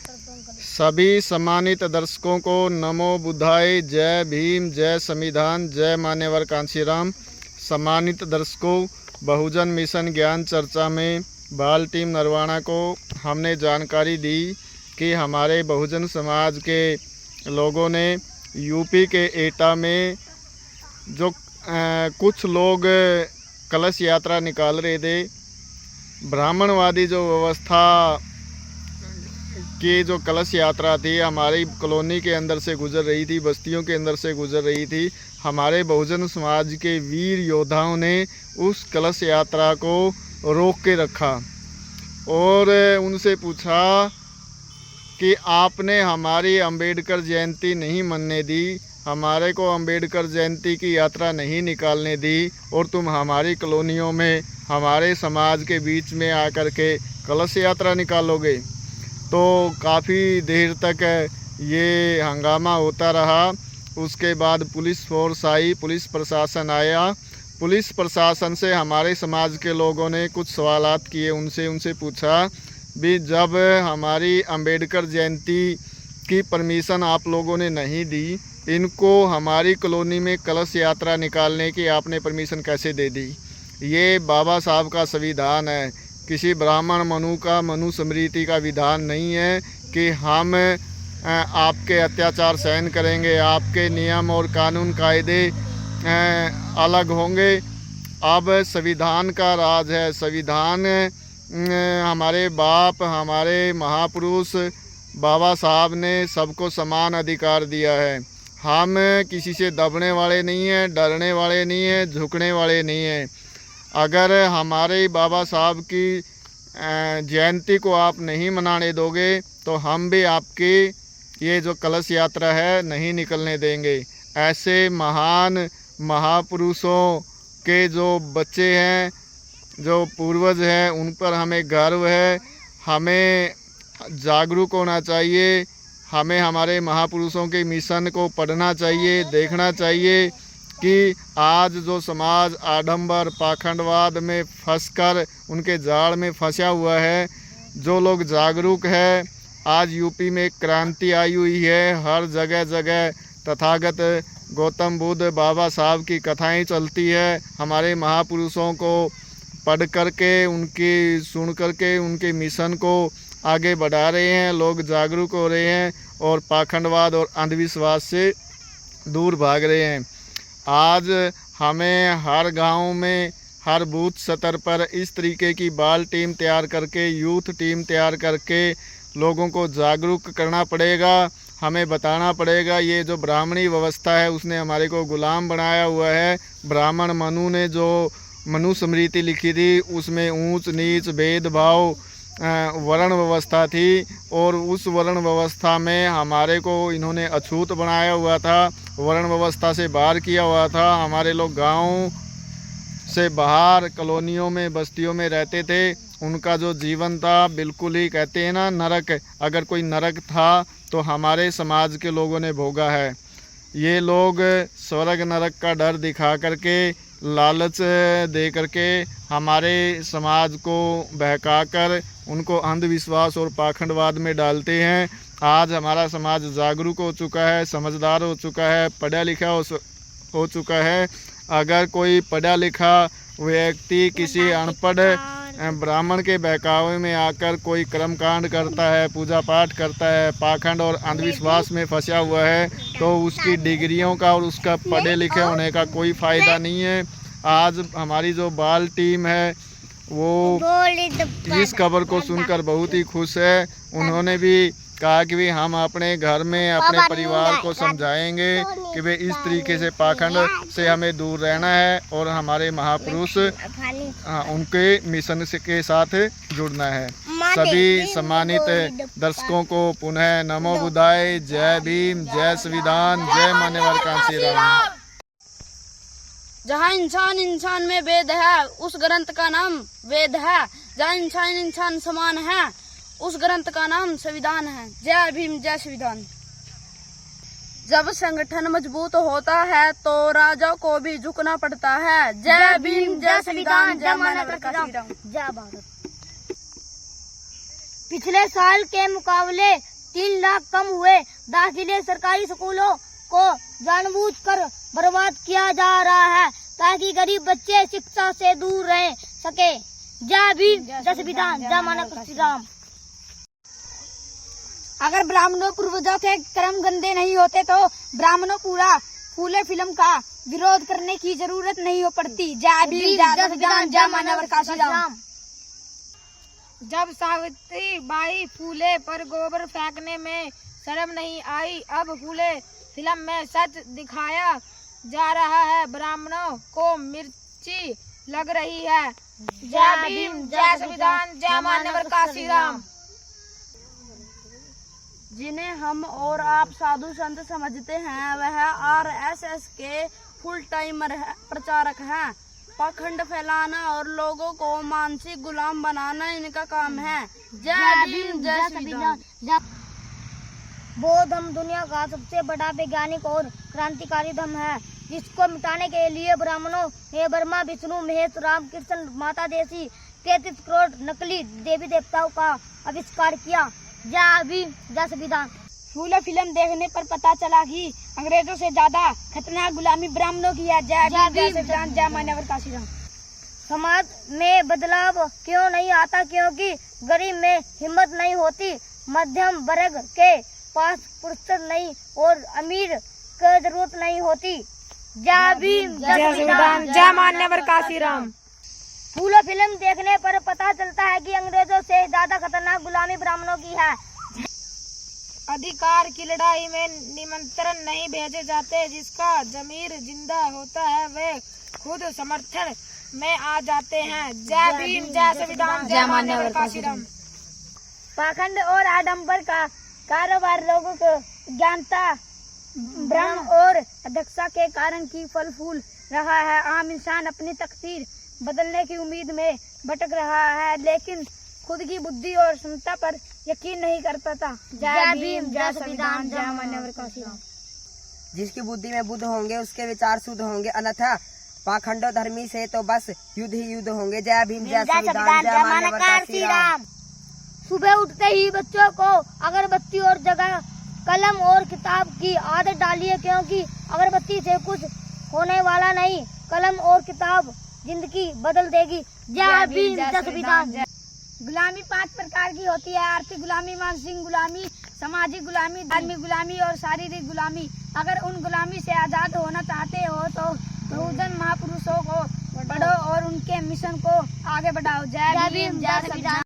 सभी सम्मानित दर्शकों को नमो बुद्धाय, जय भीम, जय संविधान, जय मान्यवर कांशीराम। सम्मानित दर्शकों, बहुजन मिशन ज्ञान चर्चा में बाल टीम नरवाना को हमने जानकारी दी कि हमारे बहुजन समाज के लोगों ने यूपी के एटा में जो कुछ लोग कलश यात्रा निकाल रहे थे, ब्राह्मणवादी जो व्यवस्था की जो कलश यात्रा थी, हमारी कॉलोनी के अंदर से गुजर रही थी, बस्तियों के अंदर से गुजर रही थी। हमारे बहुजन समाज के वीर योद्धाओं ने उस कलश यात्रा को रोक के रखा और उनसे पूछा कि आपने हमारी अंबेडकर जयंती नहीं मनने दी, हमारे को अंबेडकर जयंती की यात्रा नहीं निकालने दी और तुम हमारी कॉलोनियों में हमारे समाज के बीच में आकर के कलश यात्रा निकालोगे। तो काफ़ी देर तक ये हंगामा होता रहा। उसके बाद पुलिस फोर्स आई, पुलिस प्रशासन आया। पुलिस प्रशासन से हमारे समाज के लोगों ने कुछ सवालात किए, उनसे पूछा भी जब हमारी अंबेडकर जयंती की परमिशन आप लोगों ने नहीं दी, इनको हमारी कॉलोनी में कलश यात्रा निकालने की आपने परमिशन कैसे दे दी? ये बाबा साहब का संविधान है, किसी ब्राह्मण मनुस्मृति का विधान नहीं है कि हम आपके अत्याचार सहन करेंगे, आपके नियम और कानून कायदे अलग होंगे। अब संविधान का राज है। संविधान हमारे बाप, हमारे महापुरुष बाबा साहब ने सबको समान अधिकार दिया है। हम किसी से दबने वाले नहीं हैं, डरने वाले नहीं हैं, झुकने वाले नहीं हैं। अगर हमारे बाबा साहब की जयंती को आप नहीं मनाने दोगे तो हम भी आपकी ये जो कलश यात्रा है नहीं निकलने देंगे। ऐसे महान महापुरुषों के जो बच्चे हैं, जो पूर्वज हैं, उन पर हमें गर्व है। हमें जागरूक होना चाहिए, हमें हमारे महापुरुषों के मिशन को पढ़ना चाहिए, देखना चाहिए कि आज जो समाज आडंबर पाखंडवाद में फंसकर उनके जाल में फंसा हुआ है, जो लोग जागरूक है, आज यूपी में क्रांति आई हुई है। हर जगह जगह तथागत गौतम बुद्ध बाबा साहब की कथाएं चलती है। हमारे महापुरुषों को पढ़ करके, उनकी सुन करके उनके मिशन को आगे बढ़ा रहे हैं। लोग जागरूक हो रहे हैं और पाखंडवाद और अंधविश्वास से दूर भाग रहे हैं। आज हमें हर गांव में, हर बूथ स्तर पर इस तरीके की बाल टीम तैयार करके, यूथ टीम तैयार करके लोगों को जागरूक करना पड़ेगा। हमें बताना पड़ेगा ये जो ब्राह्मणी व्यवस्था है उसने हमारे को गुलाम बनाया हुआ है। ब्राह्मण मनु ने जो मनुस्मृति लिखी थी उसमें ऊंच नीच भेदभाव वर्ण व्यवस्था थी और उस वर्ण व्यवस्था में हमारे को इन्होंने अछूत बनाया हुआ था, वर्ण व्यवस्था से बाहर किया हुआ था। हमारे लोग गांव से बाहर कॉलोनियों में, बस्तियों में रहते थे। उनका जो जीवन था बिल्कुल ही, कहते हैं ना, नरक। अगर कोई नरक था तो हमारे समाज के लोगों ने भोगा है। ये लोग स्वर्ग नरक का डर दिखा करके, लालच दे करके हमारे समाज को बहकाकर उनको अंधविश्वास और पाखंडवाद में डालते हैं। आज हमारा समाज जागरूक हो चुका है, समझदार हो चुका है, पढ़ा लिखा हो चुका है। अगर कोई पढ़ा लिखा व्यक्ति किसी अनपढ़ ब्राह्मण के बहकावे में आकर कोई कर्मकांड करता है, पूजा पाठ करता है, पाखंड और अंधविश्वास में फंसा हुआ है, तो उसकी डिग्रियों का और उसका पढ़े लिखे होने का कोई फ़ायदा नहीं है। आज हमारी जो बाल टीम है वो इस खबर को सुनकर बहुत ही खुश है। उन्होंने भी कहा कि भी हम अपने घर में अपने परिवार को समझाएंगे कि भाई इस तरीके से पाखंड से हमें दूर रहना है और हमारे महापुरुष उनके मिशन के साथ जुड़ना है। सभी सम्मानित दर्शकों को पुनः नमो बुद्धाय, जय भीम, जय संविधान, जय मान्यवर कांशीराम। जहाँ इंसान इंसान में भेद है उस ग्रंथ का नाम वेद है। जहाँ इंसान इंसान समान है उस ग्रंथ का नाम संविधान है। जय भीम, जय संविधान। जब संगठन मजबूत होता है तो राजा को भी झुकना पड़ता है। जय भीम, जय संविधान, जय मानव जय भारत। पिछले साल के मुकाबले 3 लाख कम हुए। दाखिले सरकारी स्कूलों को जानबूझकर बर्बाद किया जा रहा है ताकि गरीब बच्चे शिक्षा से दूर रह सके। जय भीम, जय संविधान, जय मानव श्री राम। अगर ब्राह्मणों पूर्वजों के कर्म गंदे नहीं होते तो ब्राह्मणों पूरा फूले फिल्म का विरोध करने की जरूरत नहीं हो पड़ती। जय भीम, जय संविधान, जय मानव श्री राम। जब सावित्री बाई फूले पर गोबर फेंकने में शर्म नहीं आई, अब फूले फिल्म में सच दिखाया जा रहा है। ब्राह्मणों को मिर्ची लग रही है। जय भीम, जय संविधान, जय मानव श्री राम। जिन्हें हम और आप साधु संत समझते हैं वह आरएसएस के फुल टाइमर प्रचारक हैं। पाखंड फैलाना और लोगों को मानसिक गुलाम बनाना इनका काम है। जय भीम, जय संविधान। बौद्ध धर्म दुनिया का सबसे बड़ा वैज्ञानिक और क्रांतिकारी धर्म है, जिसको मिटाने के लिए ब्राह्मणों ने ब्रह्मा, विष्णु, महेश, राम, कृष्ण, माता जैसी 33 करोड़ नकली देवी देवताओं का आविष्कार किया। जय भीम, जय संविधान। फूले फिल्म देखने पर पता चला कि अंग्रेजों से ज्यादा खतरनाक गुलामी ब्राह्मणों की है। जय भीम, जय संविधान, जय मानव श्री राम। समाज में बदलाव क्यों नहीं आता? क्योंकि गरीब में हिम्मत नहीं होती, मध्यम वर्ग के पास फुर्सत नहीं और अमीर को जरूरत नहीं होती। जय भीम, जय संविधान, जय मानव श्री राम। फूलो फिल्म देखने पर पता चलता है कि अंग्रेजों से ज्यादा खतरनाक गुलामी ब्राह्मणों की है। अधिकार की लड़ाई में निमंत्रण नहीं भेजे जाते। जिसका जमीर जिंदा होता है वे खुद समर्थन में आ जाते हैं। जय भीम, जय संविधान, जय मानव श्री राम। पाखंड और आडंबर का कारोबार लोगों को ज्ञानता, भ्रम और अध्यक्षता के कारण की फल फूल रहा है। आम इंसान अपनी तकदीर बदलने की उम्मीद में भटक रहा है, लेकिन खुद की बुद्धि और क्षमता पर यकीन नहीं कर पाता। जय भीम, जय संविधान, जय मानव श्री राम। जिसकी बुद्धि में बुद्ध होंगे उसके विचार शुद्ध होंगे, अन्यथा पाखंडो धर्मी से तो बस युद्ध ही युद्ध होंगे। जय भीम, जय संविधान, जय मानव श्री राम। सुबह उठते ही बच्चों को अगरबत्ती और जगह कलम और किताब की आदत डालिए, क्योंकि अगरबत्ती से कुछ होने वाला नहीं, कलम और किताब जिंदगी बदल देगी। जय भीम, जय संविधान। गुलामी 5 प्रकार की होती है: आर्थिक गुलामी, मानसिक गुलामी, सामाजिक गुलामी, धार्मिक गुलामी और शारीरिक गुलामी। अगर उन गुलामी से आजाद होना चाहते हो तो बहुजन महापुरुषों को पढ़ो और उनके मिशन को आगे बढ़ाओ। जय भीम, जय संविधान।